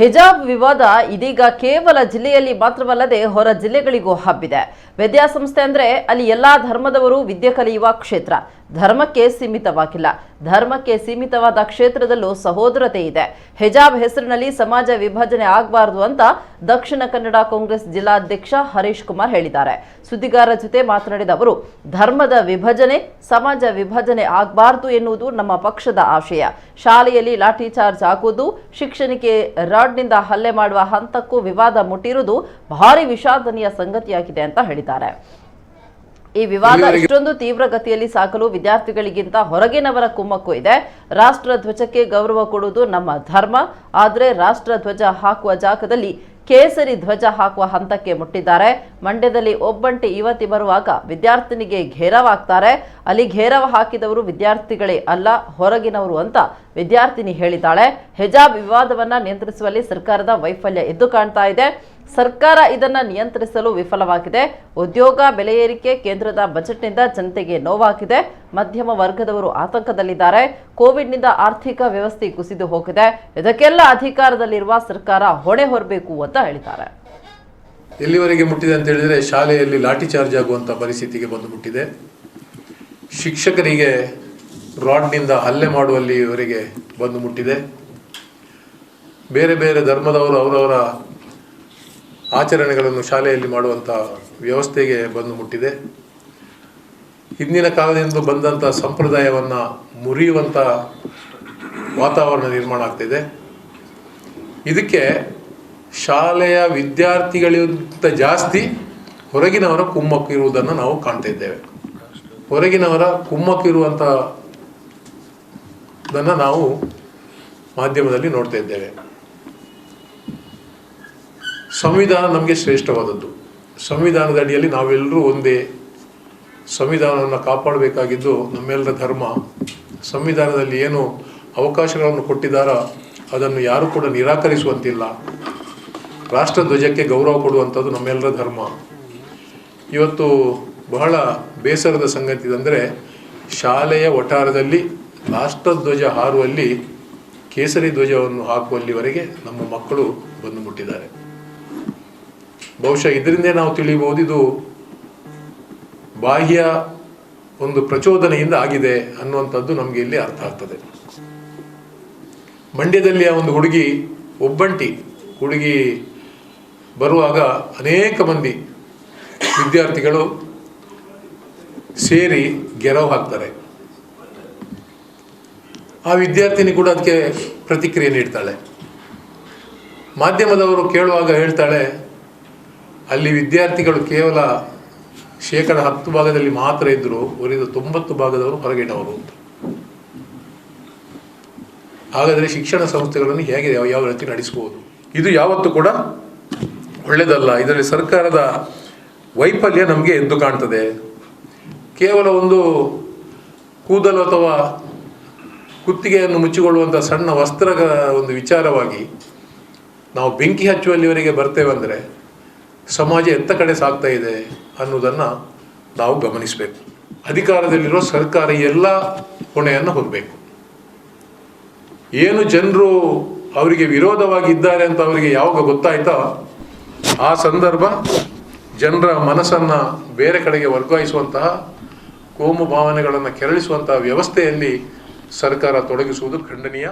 ಹಿಜಾಬ್ ವಿವಾದ ಇದೀಗ ಕೇವಲ ಜಿಲ್ಲೆಯಲ್ಲಿ ಮಾತ್ರವಲ್ಲದೆ ಹೊರ ಜಿಲ್ಲೆಗಳಿಗೂ ಹಬ್ಬಿದೆ. ವಿದ್ಯಾಸಂಸ್ಥೆ ಅಂದ್ರೆ ಅಲ್ಲಿ ಎಲ್ಲಾ ಧರ್ಮದವರು ವಿದ್ಯೆ ಕಲಿಯುವ ಕ್ಷೇತ್ರ. ಧರ್ಮಕ್ಕೆ ಸೀಮಿತವಾಗಿಲ್ಲ. ಧರ್ಮಕ್ಕೆ ಸೀಮಿತವಾದ ಕ್ಷೇತ್ರದಲ್ಲೂ ಸಹೋದರತೆ ಇದೆ. ಹಿಜಾಬ್ ಹೆಸರಿನಲ್ಲಿ ಸಮಾಜ ವಿಭಜನೆ ಆಗಬಾರದು ಅಂತ ದಕ್ಷಿಣ ಕನ್ನಡ ಕಾಂಗ್ರೆಸ್ ಜಿಲ್ಲಾಧ್ಯಕ್ಷ ಹರೀಶ್ ಕುಮಾರ್ ಹೇಳಿದ್ದಾರೆ. ಸುದ್ದಿಗಾರರ ಜೊತೆ ಮಾತನಾಡಿದ ಅವರು, ಧರ್ಮದ ವಿಭಜನೆ, ಸಮಾಜ ವಿಭಜನೆ ಆಗಬಾರದು ಎನ್ನುವುದು ನಮ್ಮ ಪಕ್ಷದ ಆಶಯ. ಶಾಲೆಯಲ್ಲಿ ಲಾಠಿ ಚಾರ್ಜ್ ಆಗುವುದು, ಶಿಕ್ಷಣಕ್ಕೆ ರಾಡ್ನಿಂದ ಹಲ್ಲೆ ಮಾಡುವ ಹಂತಕ್ಕೂ ವಿವಾದ ಮುಟ್ಟಿರುವುದು ಭಾರಿ ವಿಷಾದನೀಯ ಸಂಗತಿಯಾಗಿದೆ ಅಂತ ಹೇಳಿದ್ದಾರೆ. ಈ ವಿವಾದ ಇಷ್ಟೊಂದು ತೀವ್ರಗತಿಯಲ್ಲಿ ಸಾಗಲು ವಿದ್ಯಾರ್ಥಿಗಳಿಗಿಂತ ಹೊರಗಿನವರ ಕುಮ್ಮಕ್ಕು ಇದೆ. ರಾಷ್ಟ್ರ ಧ್ವಜಕ್ಕೆ ಗೌರವ ಕೊಡುವುದು ನಮ್ಮ ಧರ್ಮ. ಆದರೆ ರಾಷ್ಟ್ರ ಧ್ವಜ ಹಾಕುವ ಜಾಗದಲ್ಲಿ ಕೇಸರಿ ಧ್ವಜ ಹಾಕುವ ಹಂತಕ್ಕೆ ಮುಟ್ಟಿದ್ದಾರೆ. ಮಂಡ್ಯದಲ್ಲಿ ಒಬ್ಬಂಟಿ ಯುವತಿ ಬರುವಾಗ ವಿದ್ಯಾರ್ಥಿನಿಗೆ ಘೇರಾವ್ ಆಗ್ತಾರೆ. ಅಲ್ಲಿ ಘೇರಾವ್ ಹಾಕಿದವರು ವಿದ್ಯಾರ್ಥಿಗಳೇ ಅಲ್ಲ, ಹೊರಗಿನವರು ಅಂತ ವಿದ್ಯಾರ್ಥಿನಿ ಹೇಳಿದ್ದಾಳೆ. ಹಿಜಾಬ್ ವಿವಾದವನ್ನ ನಿಯಂತ್ರಿಸುವಲ್ಲಿ ಸರ್ಕಾರದ ವೈಫಲ್ಯ ಎದ್ದು ಕಾಣ್ತಾ ಇದೆ. ಸರ್ಕಾರ ಇದನ್ನ ನಿಯಂತ್ರಿಸಲು ವಿಫಲವಾಗಿದೆ. ಉದ್ಯೋಗ ಬೆಲೆ ಏರಿಕೆ, ಕೇಂದ್ರದ ಬಜೆಟ್ನಿಂದ ಜನತೆಗೆ ನೋವಾಗಿದೆ. ಮಧ್ಯಮ ವರ್ಗದವರು ಆತಂಕದಲ್ಲಿದ್ದಾರೆ. ಕೋವಿಡ್ನಿಂದ ಆರ್ಥಿಕ ವ್ಯವಸ್ಥೆ ಕುಸಿದು ಹೋಗಿದೆ. ಇದಕ್ಕೆಲ್ಲ ಅಧಿಕಾರದಲ್ಲಿರುವ ಸರ್ಕಾರ ಹೊಣೆ ಹೊರಬೇಕು ಅಂತ ಹೇಳಿದ್ದಾರೆ. ಎಲ್ಲಿವರೆಗೆ ಮುಟ್ಟಿದೆ ಅಂತ ಹೇಳಿದ್ರೆ, ಶಾಲೆಯಲ್ಲಿ ಲಾಠಿ ಚಾರ್ಜ್ ಆಗುವಂಥ ಪರಿಸ್ಥಿತಿಗೆ ಬಂದು ಮುಟ್ಟಿದೆ. ಶಿಕ್ಷಕರಿಗೆ ರಾಡ್ನಿಂದ ಹಲ್ಲೆ ಮಾಡುವಲ್ಲಿವರೆಗೆ ಬಂದು ಮುಟ್ಟಿದೆ. ಬೇರೆ ಬೇರೆ ಧರ್ಮದವರು ಅವರವರ ಆಚರಣೆಗಳನ್ನು ಶಾಲೆಯಲ್ಲಿ ಮಾಡುವಂಥ ವ್ಯವಸ್ಥೆಗೆ ಬಂದು ಮುಟ್ಟಿದೆ. ಹಿಂದಿನ ಕಾಲದಿಂದ ಬಂದಂಥ ಸಂಪ್ರದಾಯವನ್ನು ಮುರಿಯುವಂಥ ವಾತಾವರಣ ನಿರ್ಮಾಣ ಆಗ್ತಿದೆ. ಇದಕ್ಕೆ ಶಾಲೆಯ ವಿದ್ಯಾರ್ಥಿಗಳಿಗಿಂತ ಜಾಸ್ತಿ ಹೊರಗಿನವರ ಕುಮ್ಮಕ್ಕು ಇರುವುದನ್ನು ನಾವು ಕಾಣ್ತಾ ಇದ್ದೇವೆ. ಹೊರಗಿನವರ ಕುಮ್ಮಕ್ಕು ಇರುವಂಥದ್ದನ್ನು ನಾವು ಮಾಧ್ಯಮದಲ್ಲಿ ನೋಡ್ತಾ ಇದ್ದೇವೆ. ಸಂವಿಧಾನ ನಮಗೆ ಶ್ರೇಷ್ಠವಾದದ್ದು. ಸಂವಿಧಾನದ ಅಡಿಯಲ್ಲಿ ನಾವೆಲ್ಲರೂ ಒಂದೇ. ಸಂವಿಧಾನವನ್ನು ಕಾಪಾಡಬೇಕಾಗಿದ್ದು ನಮ್ಮೆಲ್ಲರ ಧರ್ಮ. ಸಂವಿಧಾನದಲ್ಲಿ ಏನು ಅವಕಾಶಗಳನ್ನು ಕೊಟ್ಟಿದ್ದಾರೋ ಅದನ್ನು ಯಾರೂ ಕೂಡ ನಿರಾಕರಿಸುವಂತಿಲ್ಲ. ರಾಷ್ಟ್ರಧ್ವಜಕ್ಕೆ ಗೌರವ ಕೊಡುವಂಥದ್ದು ನಮ್ಮೆಲ್ಲರ ಧರ್ಮ. ಇವತ್ತು ಬಹಳ ಬೇಸರದ ಸಂಗತಿ ಅಂದರೆ, ಶಾಲೆಯ ವಠಾರದಲ್ಲಿ ರಾಷ್ಟ್ರಧ್ವಜ ಹಾರುವಲ್ಲಿ ಕೇಸರಿ ಧ್ವಜವನ್ನು ಹಾಕುವಲ್ಲಿವರೆಗೆ ನಮ್ಮ ಮಕ್ಕಳು ಬಂದು ಮುಟ್ಟಿದ್ದಾರೆ. ಬಹುಶಃ ಇದರಿಂದೇ ನಾವು ತಿಳಿಯಬಹುದು, ಇದು ಬಾಹ್ಯ ಒಂದು ಪ್ರಚೋದನೆಯಿಂದ ಆಗಿದೆ ಅನ್ನುವಂಥದ್ದು ನಮಗೆ ಇಲ್ಲಿ ಅರ್ಥ ಆಗ್ತದೆ. ಮಂಡ್ಯದಲ್ಲಿ ಆ ಒಂದು ಒಬ್ಬಂಟಿ ಹುಡುಗಿ ಬರುವಾಗ ಅನೇಕ ಮಂದಿ ವಿದ್ಯಾರ್ಥಿಗಳು ಸೇರಿ ಗೆರವು ಹಾಕ್ತಾರೆ. ಆ ವಿದ್ಯಾರ್ಥಿನಿ ಕೂಡ ಅದಕ್ಕೆ ಪ್ರತಿಕ್ರಿಯೆ ನೀಡ್ತಾಳೆ. ಮಾಧ್ಯಮದವರು ಕೇಳುವಾಗ ಹೇಳ್ತಾಳೆ, ಅಲ್ಲಿ ವಿದ್ಯಾರ್ಥಿಗಳು ಕೇವಲ 10% ಮಾತ್ರ ಇದ್ದರು, ಉಳಿದ 90% ಹೊರಗಿನವರು ಅಂತ. ಹಾಗಾದರೆ ಶಿಕ್ಷಣ ಸಂಸ್ಥೆಗಳನ್ನು ಹೇಗೆ ಯಾವ ರೀತಿ ನಡೆಸಬಹುದು? ಇದು ಯಾವತ್ತೂ ಕೂಡ ಒಳ್ಳೆಯದಲ್ಲ. ಇದರಲ್ಲಿ ಸರ್ಕಾರದ ವೈಫಲ್ಯ ನಮಗೆ ಎದ್ದು ಕಾಣ್ತದೆ. ಕೇವಲ ಒಂದು ಕೂದಲು ಅಥವಾ ಕುತ್ತಿಗೆಯನ್ನು ಮುಚ್ಚಿಕೊಳ್ಳುವಂಥ ಸಣ್ಣ ವಸ್ತ್ರದ ಒಂದು ವಿಚಾರವಾಗಿ ನಾವು ಬೆಂಕಿ ಹಚ್ಚುವಲ್ಲಿವರೆಗೆ ಬರ್ತೇವೆ ಅಂದರೆ ಸಮಾಜ ಎಂಥ ಕಡೆ ಸಾಗ್ತಾ ಇದೆ ಅನ್ನೋದನ್ನು ನಾವು ಗಮನಿಸಬೇಕು. ಅಧಿಕಾರದಲ್ಲಿರೋ ಸರ್ಕಾರ ಎಲ್ಲ ಹೊಣೆಯನ್ನು ಹೊರಬೇಕು. ಏನು ಜನರು ಅವರಿಗೆ ವಿರೋಧವಾಗಿದ್ದಾರೆ ಅಂತ ಅವರಿಗೆ ಯಾವಾಗ ಗೊತ್ತಾಯ್ತೋ ಆ ಸಂದರ್ಭ ಜನರ ಮನಸ್ಸನ್ನು ಬೇರೆ ಕಡೆಗೆ ವರ್ಗಾಯಿಸುವಂತಹ, ಕೋಮು ಭಾವನೆಗಳನ್ನು ಕೆರಳಿಸುವಂತಹ ವ್ಯವಸ್ಥೆಯಲ್ಲಿ ಸರ್ಕಾರ ತೊಡಗಿಸುವುದು ಖಂಡನೀಯ.